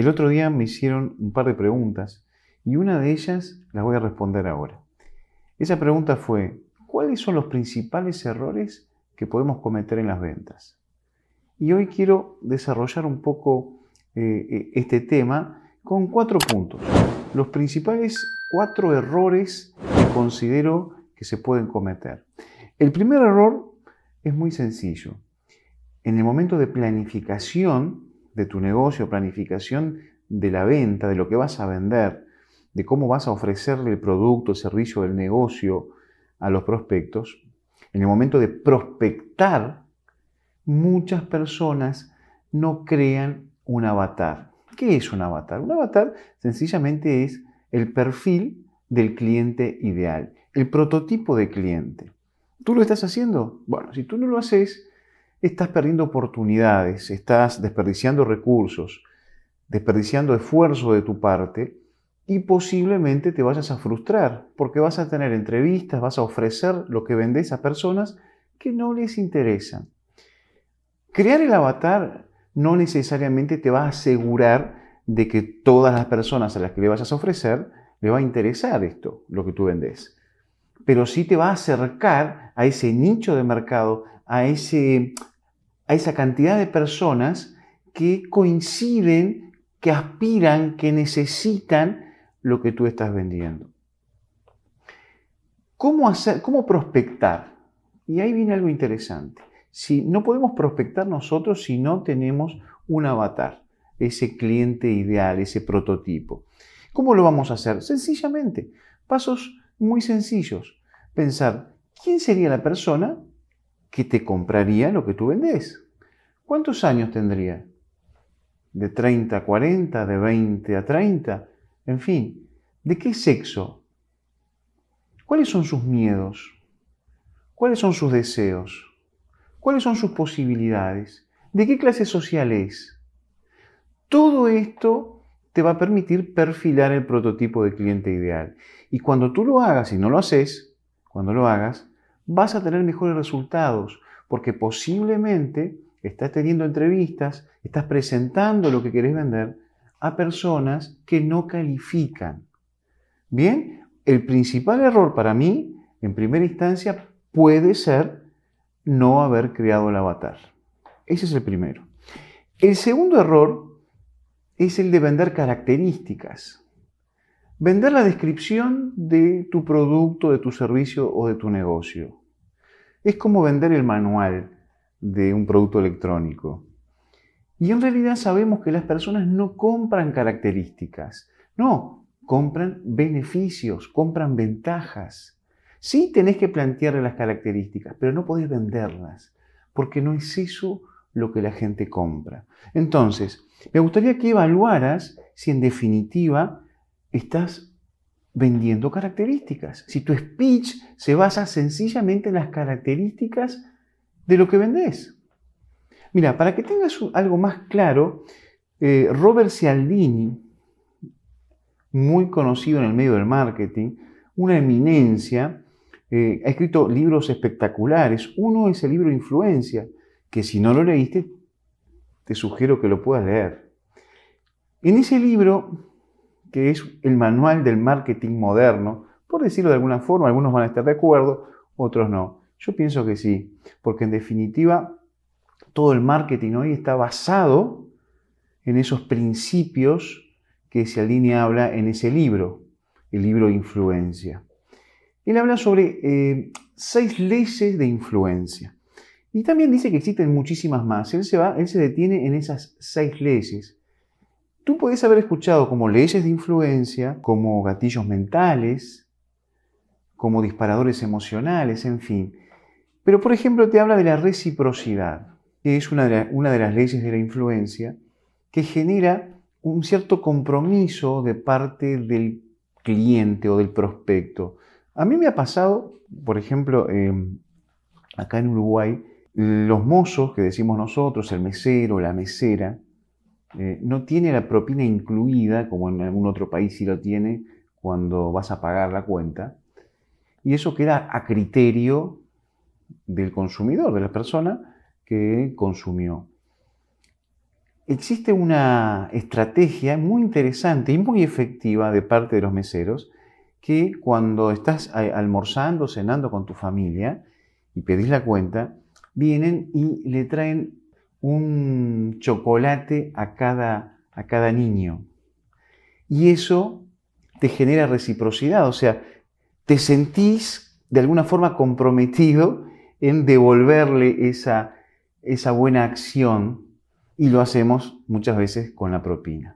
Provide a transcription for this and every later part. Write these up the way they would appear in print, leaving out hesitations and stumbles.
El otro día me hicieron un par de preguntas y una de ellas la voy a responder ahora. Esa pregunta fue, ¿cuáles son los principales errores que podemos cometer en las ventas? Y hoy quiero desarrollar un poco este tema con 4 puntos. Los principales 4 errores que considero que se pueden cometer. El primer error es muy sencillo. En el momento de planificación de tu negocio, planificación de la venta, de lo que vas a vender, de cómo vas a ofrecerle el producto, el servicio del negocio a los prospectos, en el momento de prospectar, muchas personas no crean un avatar. ¿Qué es un avatar? Un avatar sencillamente es el perfil del cliente ideal, el prototipo de cliente. ¿Tú lo estás haciendo? Bueno, si tú no lo haces, estás perdiendo oportunidades, estás desperdiciando recursos, desperdiciando esfuerzo de tu parte y posiblemente te vayas a frustrar porque vas a tener entrevistas, vas a ofrecer lo que vendes a personas que no les interesan. Crear el avatar no necesariamente te va a asegurar de que todas las personas a las que le vayas a ofrecer le va a interesar esto, lo que tú vendes. Pero sí te va a acercar a ese nicho de mercado, a esa cantidad de personas que coinciden, que aspiran, que necesitan lo que tú estás vendiendo. ¿Cómo prospectar? Y ahí viene algo interesante. Si no podemos prospectar nosotros si no tenemos un avatar, ese cliente ideal, ese prototipo. ¿Cómo lo vamos a hacer? Sencillamente, pasos muy sencillos. Pensar, ¿quién sería la persona que te compraría lo que tú vendes? ¿Cuántos años tendría? ¿De 30 a 40? ¿De 20 a 30? En fin, ¿de qué sexo? ¿Cuáles son sus miedos? ¿Cuáles son sus deseos? ¿Cuáles son sus posibilidades? ¿De qué clase social es? Todo esto te va a permitir perfilar el prototipo de cliente ideal. Y cuando tú lo hagas y no lo haces, cuando lo hagas, vas a tener mejores resultados, porque posiblemente estás teniendo entrevistas, estás presentando lo que querés vender a personas que no califican. Bien, el principal error para mí, en primera instancia, puede ser no haber creado el avatar. Ese es el primero. El segundo error es el de vender características. Vender la descripción de tu producto, de tu servicio o de tu negocio. Es como vender el manual de un producto electrónico. Y en realidad sabemos que las personas no compran características. No, compran beneficios, compran ventajas. Sí tenés que plantearle las características, pero no podés venderlas, porque no es eso lo que la gente compra. Entonces, me gustaría que evaluaras si en definitiva estás vendiendo características. Si tu speech se basa sencillamente en las características de lo que vendés. Mira, para que tengas algo más claro, Robert Cialdini, muy conocido en el medio del marketing, una eminencia, ha escrito libros espectaculares. Uno es el libro Influencia, que si no lo leíste, te sugiero que lo puedas leer. En ese libro, que es el manual del marketing moderno, por decirlo de alguna forma, algunos van a estar de acuerdo, otros no. Yo pienso que sí, porque en definitiva todo el marketing hoy está basado en esos principios que Cialdini habla en ese libro, el libro Influencia. Él habla sobre 6 leyes de influencia. Y también dice que existen muchísimas más. Él se detiene en esas 6 leyes. Tú puedes haber escuchado como leyes de influencia, como gatillos mentales, como disparadores emocionales, en fin. Pero, por ejemplo, te habla de la reciprocidad, que es una de las leyes de la influencia, que genera un cierto compromiso de parte del cliente o del prospecto. A mí me ha pasado, por ejemplo, acá en Uruguay, los mozos que decimos nosotros, el mesero, la mesera, no tiene la propina incluida, como en algún otro país sí lo tiene cuando vas a pagar la cuenta, y eso queda a criterio del consumidor, de la persona que consumió. existe una estrategia muy interesante y muy efectiva de parte de los meseros que cuando estás almorzando, cenando con tu familia y pedís la cuenta, vienen y le traen un chocolate a cada niño. Y eso te genera reciprocidad, o sea, te sentís de alguna forma comprometido en devolverle esa buena acción y lo hacemos muchas veces con la propina.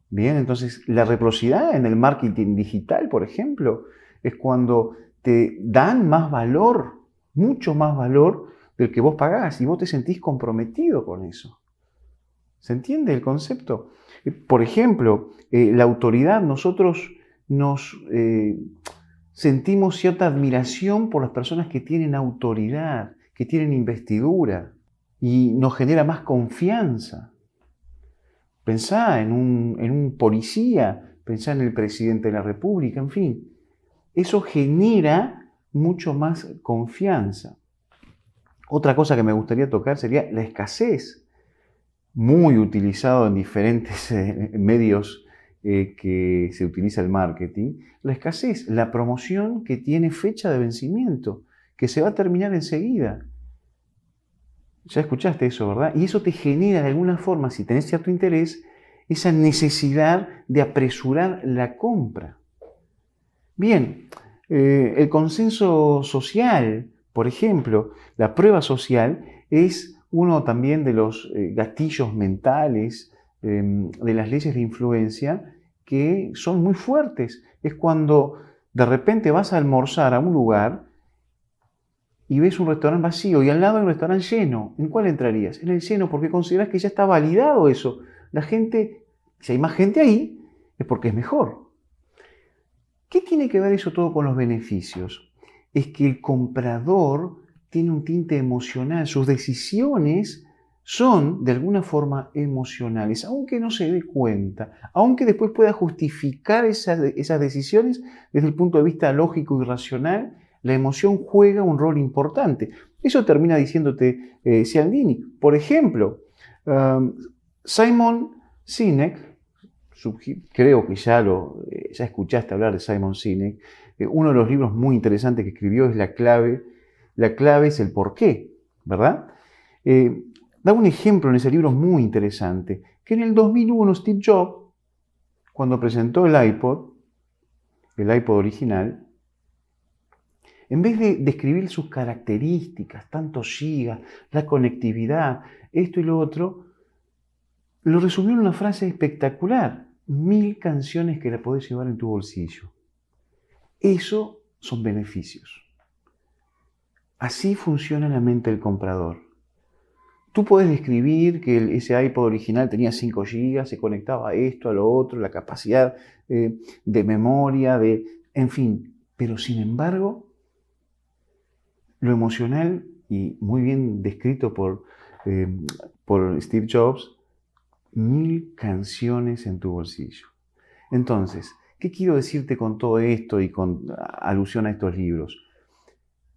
Bien, entonces la reciprocidad en el marketing digital, por ejemplo, es cuando te dan más valor, mucho más valor del que vos pagás y vos te sentís comprometido con eso. ¿Se entiende el concepto? Por ejemplo, la autoridad, nosotros nos sentimos cierta admiración por las personas que tienen autoridad, que tienen investidura y nos genera más confianza. Pensá en un policía, pensá en el presidente de la República, en fin. Eso genera mucho más confianza. Otra cosa que me gustaría tocar sería la escasez, muy utilizado en diferentes medios que se utiliza el marketing. La escasez, la promoción que tiene fecha de vencimiento, que se va a terminar enseguida. Ya escuchaste eso, ¿verdad? Y eso te genera de alguna forma, si tenés cierto interés, esa necesidad de apresurar la compra. Bien, el consenso social, por ejemplo, la prueba social es uno también de los gatillos mentales de las leyes de influencia que son muy fuertes. Es cuando de repente vas a almorzar a un lugar y ves un restaurante vacío y al lado hay un restaurante lleno. ¿En cuál entrarías? En el lleno, porque consideras que ya está validado eso. La gente, si hay más gente ahí, es porque es mejor. ¿Qué tiene que ver eso todo con los beneficios? Es que el comprador tiene un tinte emocional. Sus decisiones son de alguna forma emocionales, aunque no se dé cuenta, aunque después pueda justificar esas decisiones desde el punto de vista lógico y racional. La emoción juega un rol importante. Eso termina diciéndote Cialdini. Por ejemplo, Simon Sinek, creo que ya escuchaste hablar de Simon Sinek, uno de los libros muy interesantes que escribió es La clave es el porqué, ¿verdad? Da un ejemplo en ese libro muy interesante, que en el 2001 Steve Jobs, cuando presentó el iPod original, en vez de describir sus características, tantos gigas, la conectividad, esto y lo otro, lo resumió en una frase espectacular: 1000 canciones que la podés llevar en tu bolsillo. Eso son beneficios. Así funciona la mente del comprador. Tú puedes describir que ese iPod original tenía 5 GB, se conectaba a esto, a lo otro, la capacidad de memoria, en fin. Pero sin embargo, lo emocional, y muy bien descrito por Steve Jobs, 1000 canciones en tu bolsillo. Entonces, ¿qué quiero decirte con todo esto y con alusión a estos libros?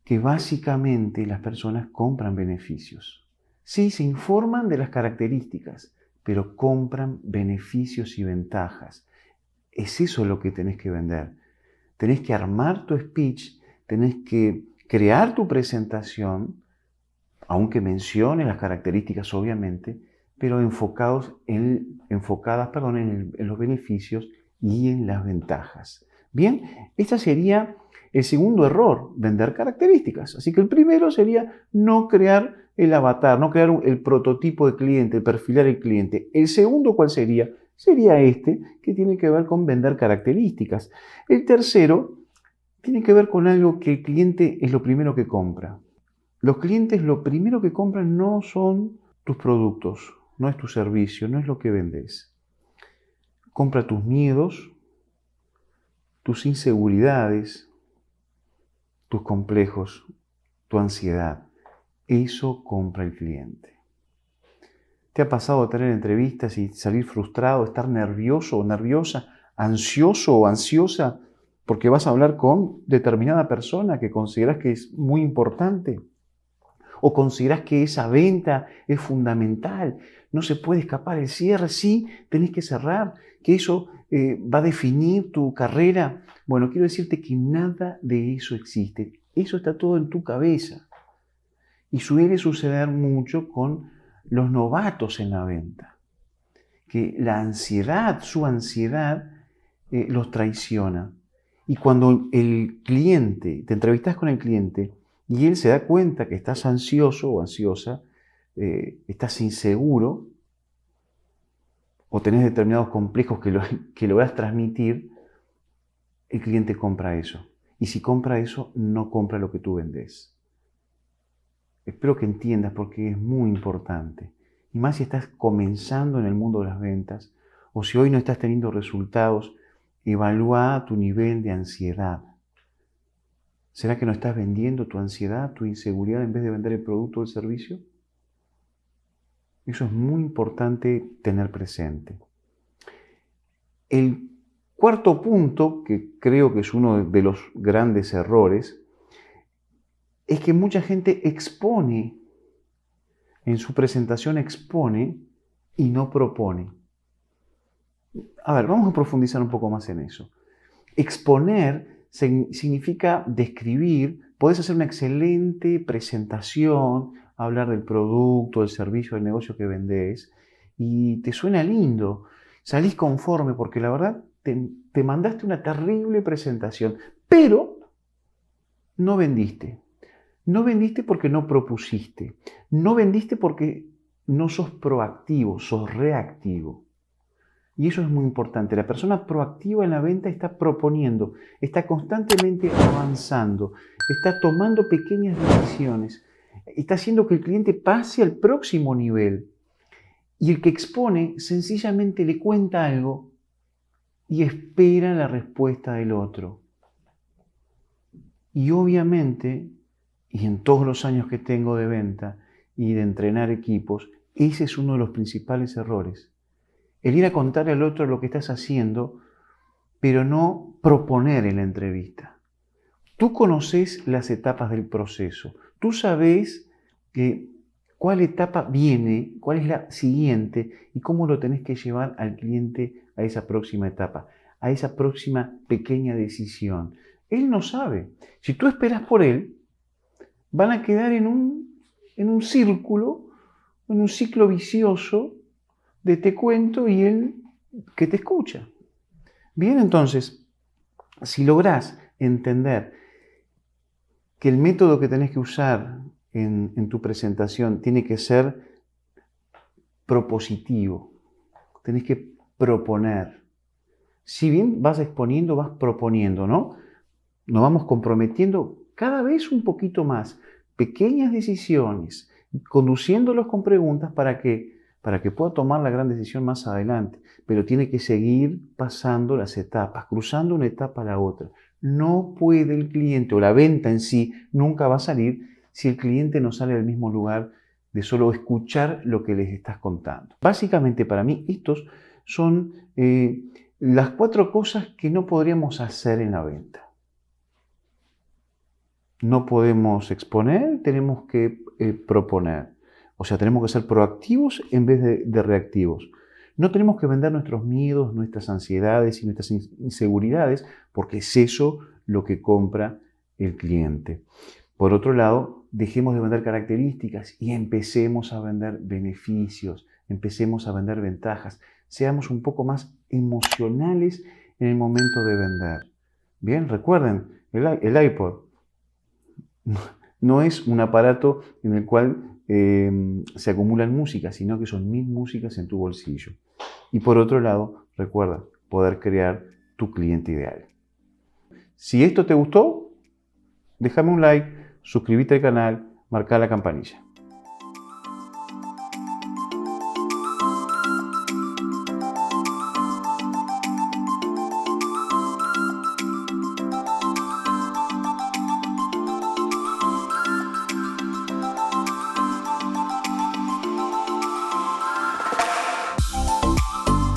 Que básicamente las personas compran beneficios. Sí, se informan de las características, pero compran beneficios y ventajas. Es eso lo que tenés que vender. Tenés que armar tu speech, tenés que crear tu presentación, aunque menciones las características obviamente, pero enfocadas en los beneficios y en las ventajas. Bien, este sería el segundo error, vender características. Así que el primero sería no crear el avatar, no crear el prototipo de cliente, perfilar el cliente. El segundo, ¿cuál sería? Sería este, que tiene que ver con vender características. El tercero tiene que ver con algo que el cliente es lo primero que compra. Los clientes lo primero que compran no son tus productos, no es tu servicio, no es lo que vendes. Compra tus miedos, tus inseguridades, tus complejos, tu ansiedad. Eso compra el cliente. ¿Te ha pasado tener entrevistas y salir frustrado, estar nervioso o nerviosa, ansioso o ansiosa porque vas a hablar con determinada persona que consideras que es muy importante? ¿O considerás que esa venta es fundamental? No se puede escapar el cierre, sí, tenés que cerrar, que eso va a definir tu carrera. Bueno, quiero decirte que nada de eso existe. Eso está todo en tu cabeza. Y suele suceder mucho con los novatos en la venta, que la ansiedad, su ansiedad, los traiciona. Y cuando el cliente, te entrevistas con el cliente y él se da cuenta que estás ansioso o ansiosa, estás inseguro o tenés determinados complejos que lográs transmitir, el cliente compra eso. Y si compra eso, no compra lo que tú vendes. Espero que entiendas porque es muy importante. Y más si estás comenzando en el mundo de las ventas o si hoy no estás teniendo resultados, evalúa tu nivel de ansiedad. ¿Será que no estás vendiendo tu ansiedad, tu inseguridad en vez de vender el producto o el servicio? Eso es muy importante tener presente. El cuarto punto, que creo que es uno de los grandes errores, es que mucha gente expone, en su presentación expone y no propone. A ver, vamos a profundizar un poco más en eso. Exponer significa describir, puedes hacer una excelente presentación, hablar del producto, del servicio, del negocio que vendés, y te suena lindo, salís conforme porque la verdad te mandaste una terrible presentación, pero no vendiste. No vendiste porque no propusiste. No vendiste porque no sos proactivo, sos reactivo. Y eso es muy importante. La persona proactiva en la venta está proponiendo, está constantemente avanzando, está tomando pequeñas decisiones, está haciendo que el cliente pase al próximo nivel. Y el que expone sencillamente le cuenta algo y espera la respuesta del otro. Y obviamente, y en todos los años que tengo de venta y de entrenar equipos, ese es uno de los principales errores. El ir a contarle al otro lo que estás haciendo, pero no proponer en la entrevista. Tú conoces las etapas del proceso. Tú sabes cuál etapa viene, cuál es la siguiente y cómo lo tenés que llevar al cliente a esa próxima etapa, a esa próxima pequeña decisión. Él no sabe. Si tú esperas por él, van a quedar en un círculo, en un ciclo vicioso de te cuento y él que te escucha. Bien, entonces, si lográs entender que el método que tenés que usar en tu presentación tiene que ser propositivo, tenés que proponer. Si bien vas exponiendo, vas proponiendo, ¿no? Nos vamos comprometiendo cada vez un poquito más, pequeñas decisiones, conduciéndolos con preguntas para que pueda tomar la gran decisión más adelante. Pero tiene que seguir pasando las etapas, cruzando una etapa a la otra. No puede el cliente o la venta en sí nunca va a salir si el cliente no sale del mismo lugar de solo escuchar lo que les estás contando. Básicamente para mí estos son las 4 cosas que no podríamos hacer en la venta. No podemos exponer, tenemos que proponer. O sea, tenemos que ser proactivos en vez de reactivos. No tenemos que vender nuestros miedos, nuestras ansiedades y nuestras inseguridades, porque es eso lo que compra el cliente. Por otro lado, dejemos de vender características y empecemos a vender beneficios, empecemos a vender ventajas. Seamos un poco más emocionales en el momento de vender. Bien, recuerden, el iPod no es un aparato en el cual se acumulan músicas, sino que son 1000 músicas en tu bolsillo. Y por otro lado, recuerda poder crear tu cliente ideal. Si esto te gustó, déjame un like, suscríbete al canal, marca la campanilla.